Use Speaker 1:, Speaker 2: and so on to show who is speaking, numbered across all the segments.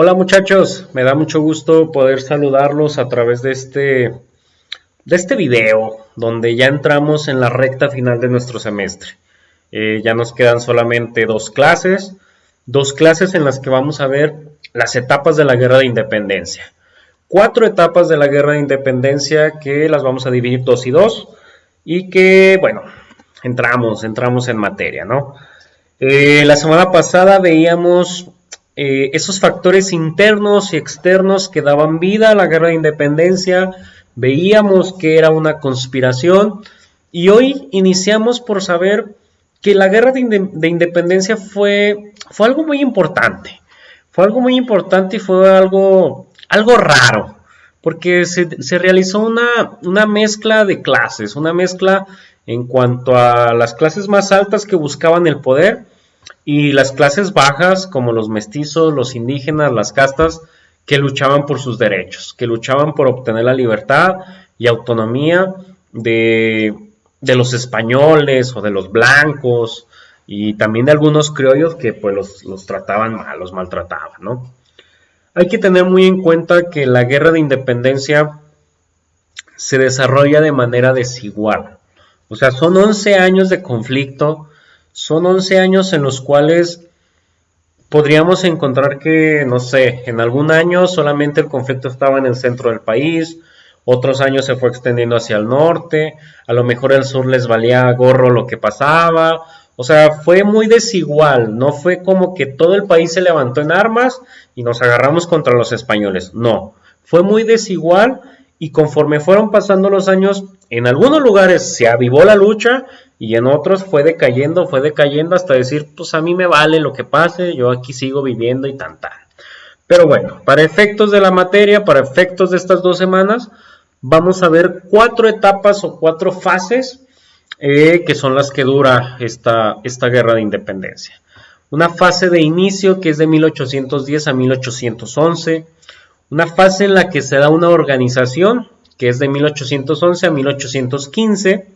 Speaker 1: Hola muchachos, me da mucho gusto poder saludarlos a través de este video, donde ya entramos en la recta final de nuestro semestre. Ya nos quedan solamente dos clases en las que vamos a ver las etapas de la Guerra de Independencia. 4 etapas de la Guerra de Independencia que las vamos a dividir dos y dos y que, bueno, entramos en materia, ¿no? La semana pasada veíamos esos factores internos y externos que daban vida a la guerra de independencia, veíamos que era una conspiración y hoy iniciamos por saber que la guerra de independencia fue algo muy importante, y fue algo raro, porque se realizó una mezcla de clases, una mezcla en cuanto a las clases más altas que buscaban el poder y las clases bajas como los mestizos, los indígenas, las castas que luchaban por sus derechos, que luchaban por obtener la libertad y autonomía de los españoles o de los blancos y también de algunos criollos que pues los trataban mal, los maltrataban, ¿no? Hay que tener muy en cuenta que la guerra de independencia se desarrolla de manera desigual. O sea, son 11 años de conflicto, son 11 años en los cuales podríamos encontrar que, no sé, en algún año solamente el conflicto estaba en el centro del país, otros años se fue extendiendo hacia el norte, a lo mejor el sur les valía gorro lo que pasaba, o sea, fue muy desigual, no fue como que todo el país se levantó en armas y nos agarramos contra los españoles, no, fue muy desigual y conforme fueron pasando los años, en algunos lugares se avivó la lucha y en otros fue decayendo hasta decir, pues a mí me vale lo que pase, yo aquí sigo viviendo y tan. Pero bueno, para efectos de la materia, para efectos de estas 2 semanas, vamos a ver 4 etapas o 4 fases que son las que dura esta guerra de independencia. Una fase de inicio que es de 1810 a 1811, una fase en la que se da una organización que es de 1811 a 1815,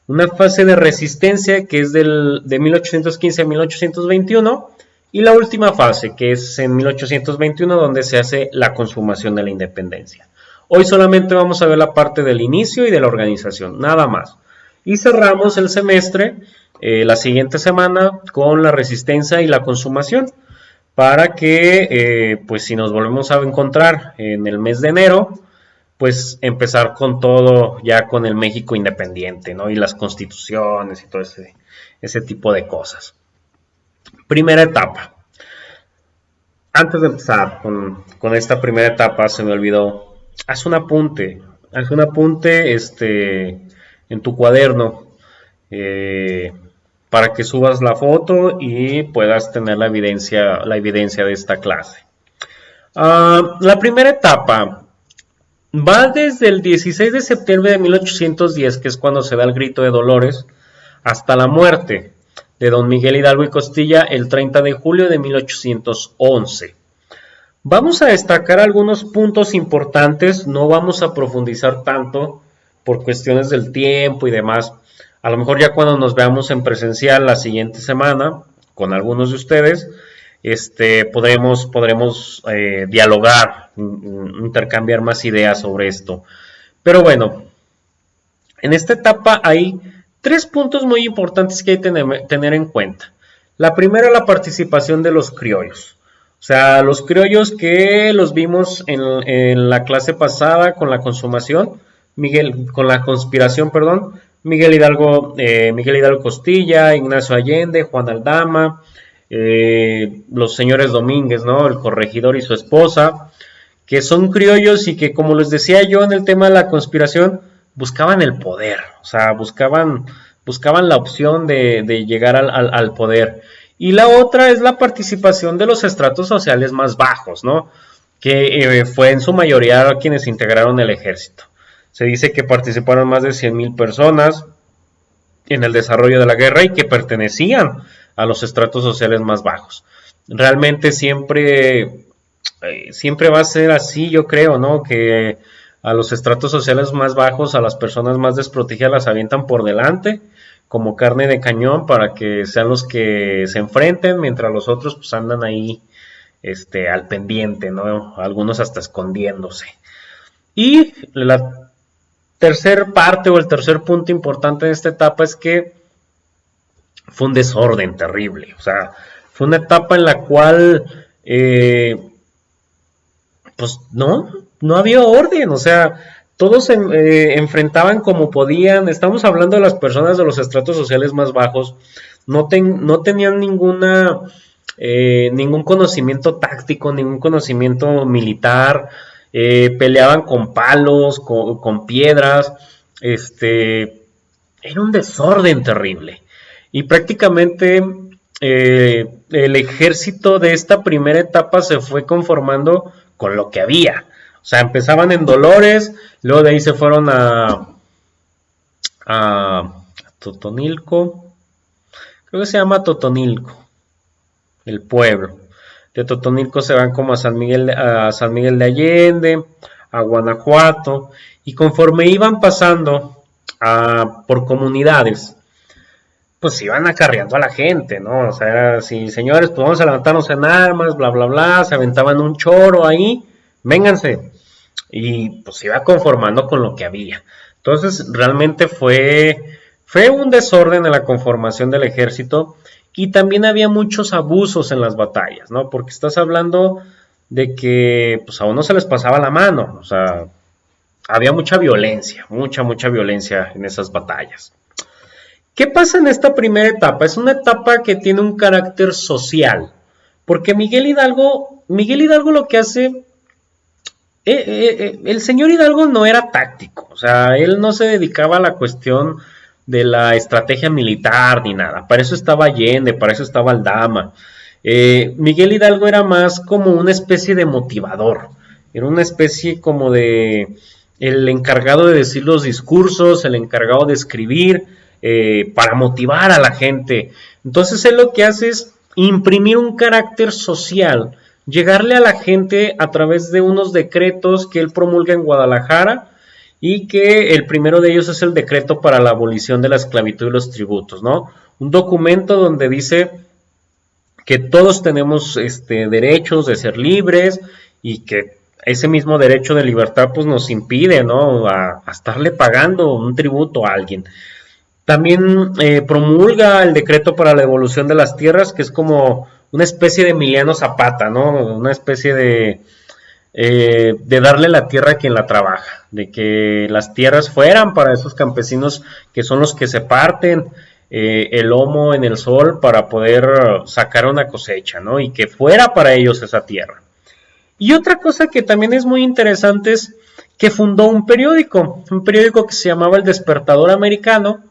Speaker 1: una fase de resistencia que es de 1815 a 1821 y la última fase que es en 1821 donde se hace la consumación de la independencia. Hoy solamente vamos a ver la parte del inicio y de la organización, nada más. Y cerramos el semestre la siguiente semana con la resistencia y la consumación para que pues si nos volvemos a encontrar en el mes de enero, pues empezar con todo ya con el México independiente, ¿no? Y las constituciones y todo ese tipo de cosas. Primera etapa. Antes de empezar con esta primera etapa, se me olvidó, haz un apunte en tu cuaderno eh, para que subas la foto y puedas tener la evidencia de esta clase. La primera etapa va desde el 16 de septiembre de 1810, que es cuando se da el grito de Dolores, hasta la muerte de don Miguel Hidalgo y Costilla el 30 de julio de 1811. Vamos a destacar algunos puntos importantes, no vamos a profundizar tanto por cuestiones del tiempo y demás. A lo mejor ya cuando nos veamos en presencial la siguiente semana con algunos de ustedes, podremos dialogar, intercambiar más ideas sobre esto. Pero bueno, en esta etapa hay 3 puntos muy importantes que hay que tener en cuenta. La primera, la participación de los criollos. O sea, los criollos que los vimos en la clase pasada con la conspiración, perdón, Miguel Hidalgo Costilla, Ignacio Allende, Juan Aldama, los señores Domínguez, ¿no? El corregidor y su esposa, que son criollos y que, como les decía yo en el tema de la conspiración, buscaban el poder, o sea, buscaban la opción de llegar al poder. Y la otra es la participación de los estratos sociales más bajos, ¿no? Que fue en su mayoría quienes integraron el ejército. Se dice que participaron más de 100,000 personas en el desarrollo de la guerra y que pertenecían a los estratos sociales más bajos. Realmente siempre va a ser así, yo creo, ¿no? Que a los estratos sociales más bajos, a las personas más desprotegidas las avientan por delante como carne de cañón para que sean los que se enfrenten, mientras los otros pues andan ahí al pendiente, ¿no? Algunos hasta escondiéndose. Y la tercer parte o el tercer punto importante de esta etapa es que fue un desorden terrible. O sea, fue una etapa en la cual, pues no había orden. O sea, todos se enfrentaban como podían. Estamos hablando de las personas de los estratos sociales más bajos. No tenían ningún conocimiento táctico, ningún conocimiento militar. Peleaban con palos, con piedras. Era un desorden terrible. Y prácticamente el ejército de esta primera etapa se fue conformando con lo que había. O sea, empezaban en Dolores, luego de ahí se fueron a Totonilco. Creo que se llama Totonilco, el pueblo. De Totonilco se van como a San Miguel de Allende, a Guanajuato, y conforme iban pasando por comunidades, pues iban acarreando a la gente, ¿no? O sea, era así, señores, pues vamos a levantarnos en armas, bla, bla, bla, se aventaban un choro ahí, vénganse. Y pues se iba conformando con lo que había. Entonces, realmente fue un desorden en la conformación del ejército y también había muchos abusos en las batallas, ¿no? Porque estás hablando de que pues a uno se les pasaba la mano, o sea, había mucha violencia, mucha violencia en esas batallas. ¿Qué pasa en esta primera etapa? Es una etapa que tiene un carácter social, porque Miguel Hidalgo lo que hace, el señor Hidalgo no era táctico, o sea, él no se dedicaba a la cuestión de la estrategia militar ni nada, para eso estaba Allende, para eso estaba Aldama. Miguel Hidalgo era más como una especie de motivador, era una especie como de el encargado de decir los discursos, el encargado de escribir, para motivar a la gente. Entonces él lo que hace es imprimir un carácter social, llegarle a la gente a través de unos decretos que él promulga en Guadalajara y que el primero de ellos es el decreto para la abolición de la esclavitud y los tributos, ¿no? Un documento donde dice que todos tenemos derechos de ser libres y que ese mismo derecho de libertad pues nos impide, ¿no? A estarle pagando un tributo a alguien. También promulga el decreto para la devolución de las tierras, que es como una especie de Emiliano Zapata, ¿no? Una especie de darle la tierra a quien la trabaja, de que las tierras fueran para esos campesinos que son los que se parten el lomo en el sol para poder sacar una cosecha, ¿no? Y que fuera para ellos esa tierra. Y otra cosa que también es muy interesante es que fundó un periódico que se llamaba El Despertador Americano,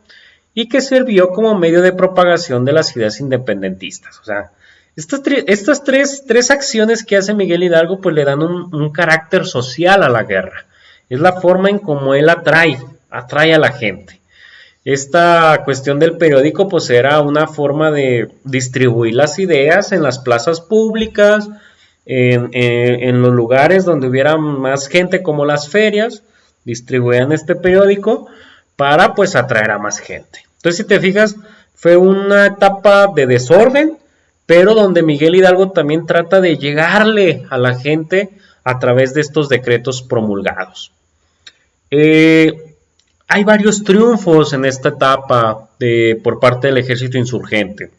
Speaker 1: y que sirvió como medio de propagación de las ideas independentistas. O sea, estas tres acciones que hace Miguel Hidalgo pues le dan un carácter social a la guerra. Es la forma en cómo él atrae a la gente. Esta cuestión del periódico pues era una forma de distribuir las ideas en las plazas públicas, en los lugares donde hubiera más gente como las ferias, distribuían este periódico para pues atraer a más gente. Entonces, si te fijas, fue una etapa de desorden, pero donde Miguel Hidalgo también trata de llegarle a la gente a través de estos decretos promulgados. Hay varios triunfos en esta etapa por parte del ejército insurgente.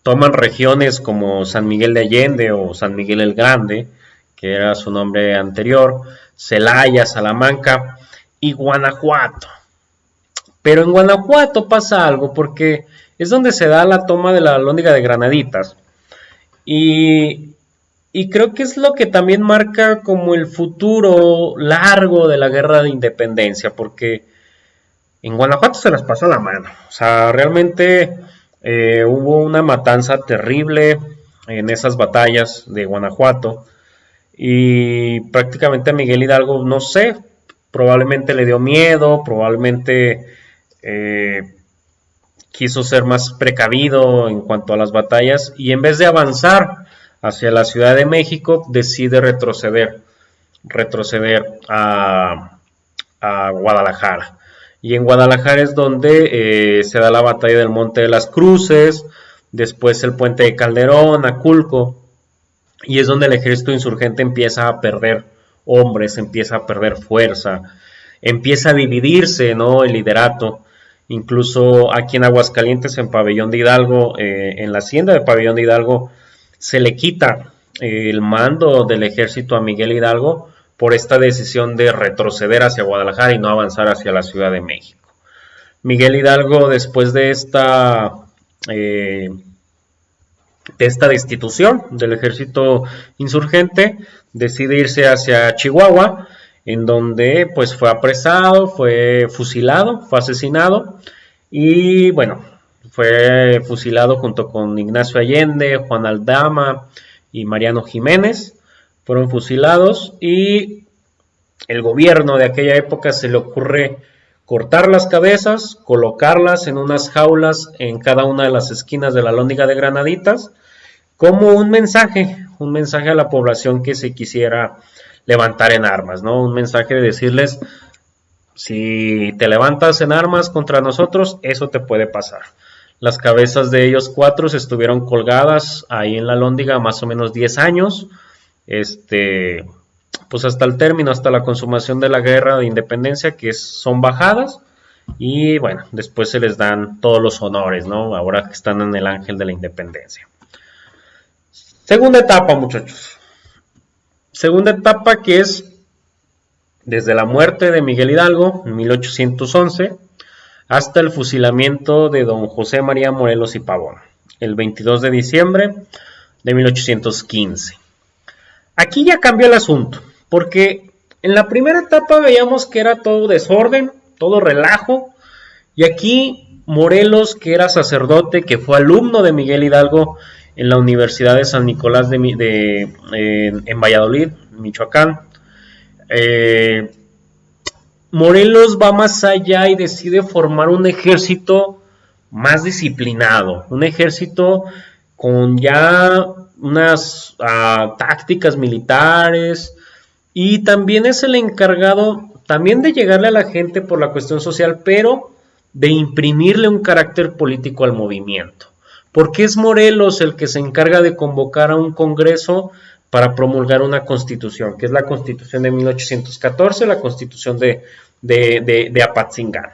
Speaker 1: Toman regiones como San Miguel de Allende o San Miguel el Grande, que era su nombre anterior, Celaya, Salamanca y Guanajuato. Pero en Guanajuato pasa algo porque es donde se da la toma de la Alhóndiga de Granaditas. Y creo que es lo que también marca como el futuro largo de la guerra de independencia, porque en Guanajuato se las pasó la mano. O sea, realmente hubo una matanza terrible en esas batallas de Guanajuato. Y prácticamente a Miguel Hidalgo, no sé, probablemente le dio miedo, probablemente quiso ser más precavido en cuanto a las batallas y en vez de avanzar hacia la Ciudad de México decide retroceder a Guadalajara. Y en Guadalajara es donde se da la batalla del Monte de las Cruces, después el puente de Calderón, Aculco, y es donde el ejército insurgente empieza a perder hombres, empieza a perder fuerza, empieza a dividirse, ¿no? El liderato. Incluso aquí en Aguascalientes, en Pabellón de Hidalgo, en la hacienda de Pabellón de Hidalgo, se le quita el mando del ejército a Miguel Hidalgo por esta decisión de retroceder hacia Guadalajara y no avanzar hacia la Ciudad de México. Miguel Hidalgo, después de esta destitución del ejército insurgente, decide irse hacia Chihuahua, en donde pues fue apresado, fue fusilado, fue asesinado y bueno, fue fusilado junto con Ignacio Allende, Juan Aldama y Mariano Jiménez. Fueron fusilados y el gobierno de aquella época se le ocurre cortar las cabezas, colocarlas en unas jaulas en cada una de las esquinas de la Alhóndiga de Granaditas, como un mensaje a la población que se quisiera levantar en armas, ¿no? Un mensaje de decirles, si te levantas en armas contra nosotros, eso te puede pasar. Las cabezas de ellos 4 estuvieron colgadas ahí en la Alhóndiga más o menos 10 años, pues hasta el término, hasta la consumación de la guerra de independencia, que son bajadas, y bueno, después se les dan todos los honores, ¿no? Ahora que están en el Ángel de la Independencia. Segunda etapa, muchachos. Segunda etapa, que es desde la muerte de Miguel Hidalgo en 1811 hasta el fusilamiento de don José María Morelos y Pavón, el 22 de diciembre de 1815. Aquí ya cambió el asunto, porque en la primera etapa veíamos que era todo desorden, todo relajo, y aquí Morelos, que era sacerdote, que fue alumno de Miguel Hidalgo en la Universidad de San Nicolás en Valladolid, Michoacán, Morelos va más allá y decide formar un ejército más disciplinado, un ejército con ya unas tácticas militares, y también es el encargado también de llegarle a la gente por la cuestión social, pero de imprimirle un carácter político al movimiento, porque es Morelos el que se encarga de convocar a un congreso para promulgar una constitución, que es la constitución de 1814, la constitución de Apatzingán.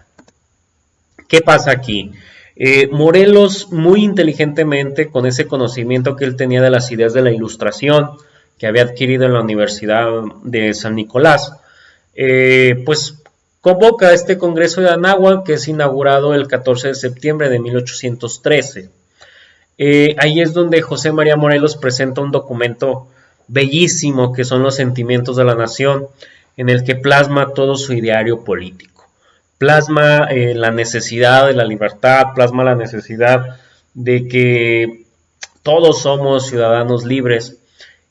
Speaker 1: ¿Qué pasa aquí? Morelos, muy inteligentemente, con ese conocimiento que él tenía de las ideas de la Ilustración, que había adquirido en la Universidad de San Nicolás, pues convoca este Congreso de Anáhuac, que es inaugurado el 14 de septiembre de 1813. Ahí es donde José María Morelos presenta un documento bellísimo, que son los Sentimientos de la Nación, en el que plasma todo su ideario político. Plasma la necesidad de la libertad, plasma la necesidad de que todos somos ciudadanos libres.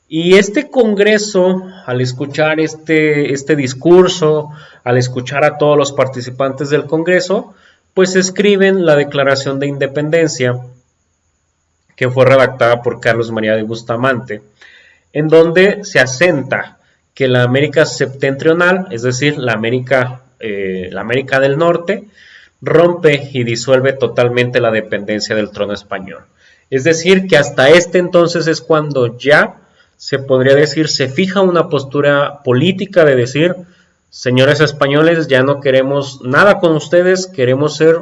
Speaker 1: Y este Congreso, al escuchar este discurso, al escuchar a todos los participantes del Congreso, pues escriben la Declaración de Independencia, que fue redactada por Carlos María de Bustamante, en donde se asenta que la América septentrional, es decir, la América del Norte, rompe y disuelve totalmente la dependencia del trono español. Es decir, que hasta este entonces es cuando ya se podría decir, se fija una postura política de decir, señores españoles, ya no queremos nada con ustedes, queremos ser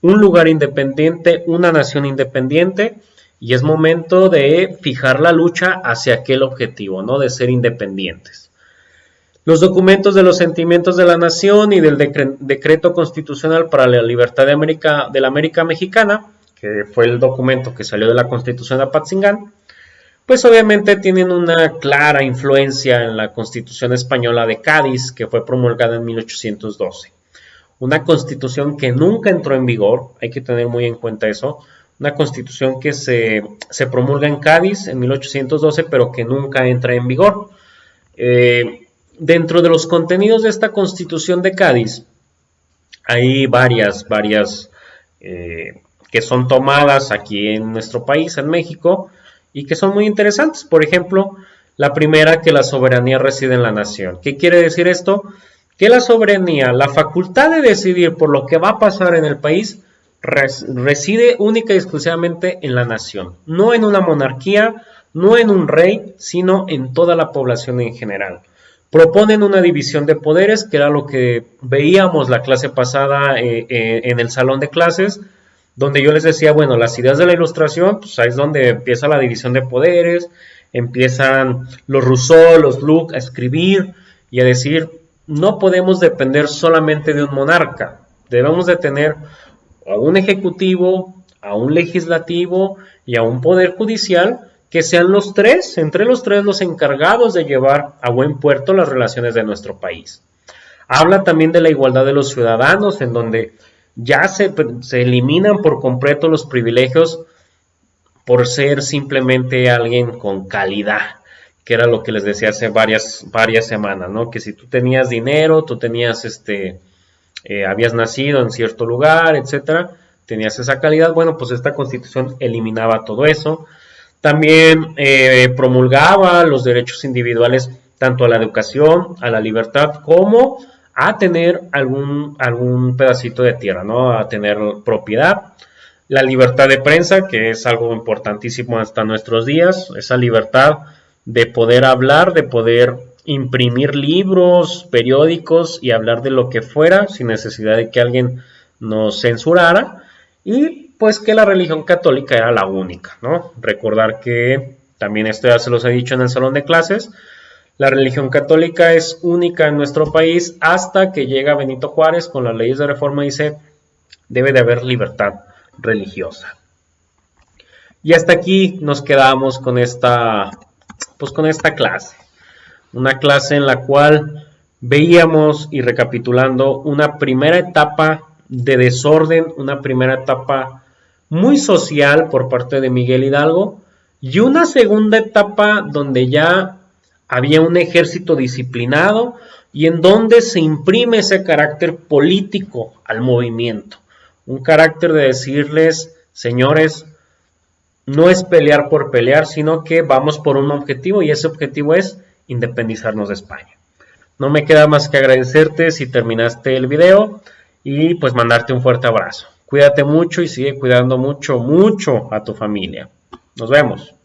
Speaker 1: un lugar independiente, una nación independiente, y es momento de fijar la lucha hacia aquel objetivo, ¿no? De ser independientes. Los documentos de los Sentimientos de la Nación y del Decreto Constitucional para la Libertad de la América Mexicana, que fue el documento que salió de la Constitución de Apatzingán, pues obviamente tienen una clara influencia en la Constitución Española de Cádiz, que fue promulgada en 1812. Una constitución que nunca entró en vigor, hay que tener muy en cuenta eso, una constitución que se promulga en Cádiz en 1812, pero que nunca entra en vigor. Dentro de los contenidos de esta constitución de Cádiz, hay varias que son tomadas aquí en nuestro país, en México, y que son muy interesantes. Por ejemplo, la primera, que la soberanía reside en la nación. ¿Qué quiere decir esto? Que la soberanía, la facultad de decidir por lo que va a pasar en el país, reside única y exclusivamente en la nación, no en una monarquía, no en un rey, sino en toda la población en general. Proponen una división de poderes, que era lo que veíamos la clase pasada en el salón de clases, donde yo les decía, bueno, las ideas de la Ilustración, pues ahí es donde empieza la división de poderes, empiezan los Rousseau, los Locke a escribir y a decir, no podemos depender solamente de un monarca, debemos de tener a un ejecutivo, a un legislativo y a un poder judicial que sean los tres, entre los tres, los encargados de llevar a buen puerto las relaciones de nuestro país. Habla también de la igualdad de los ciudadanos, en donde ya se eliminan por completo los privilegios por ser simplemente alguien con calidad, que era lo que les decía hace varias semanas, ¿no? Que si tú tenías dinero, tú tenías habías nacido en cierto lugar, etcétera, tenías esa calidad, bueno, pues esta constitución eliminaba todo eso. También promulgaba los derechos individuales tanto a la educación, a la libertad, como a tener algún pedacito de tierra, ¿no? A tener propiedad. La libertad de prensa, que es algo importantísimo hasta nuestros días, esa libertad de poder hablar, de poder imprimir libros, periódicos y hablar de lo que fuera sin necesidad de que alguien nos censurara, y pues que la religión católica era la única, ¿no? Recordar que también esto ya se los he dicho en el salón de clases, la religión católica es única en nuestro país hasta que llega Benito Juárez con las leyes de reforma y dice, debe de haber libertad religiosa. Y hasta aquí nos quedamos con esta clase. Una clase en la cual veíamos y recapitulando una primera etapa de desorden, una primera etapa muy social por parte de Miguel Hidalgo y una segunda etapa donde ya había un ejército disciplinado y en donde se imprime ese carácter político al movimiento. Un carácter de decirles, señores, no es pelear por pelear, sino que vamos por un objetivo y ese objetivo es independizarnos de España. No me queda más que agradecerte si terminaste el video y pues mandarte un fuerte abrazo. Cuídate mucho y sigue cuidando mucho, mucho a tu familia. Nos vemos.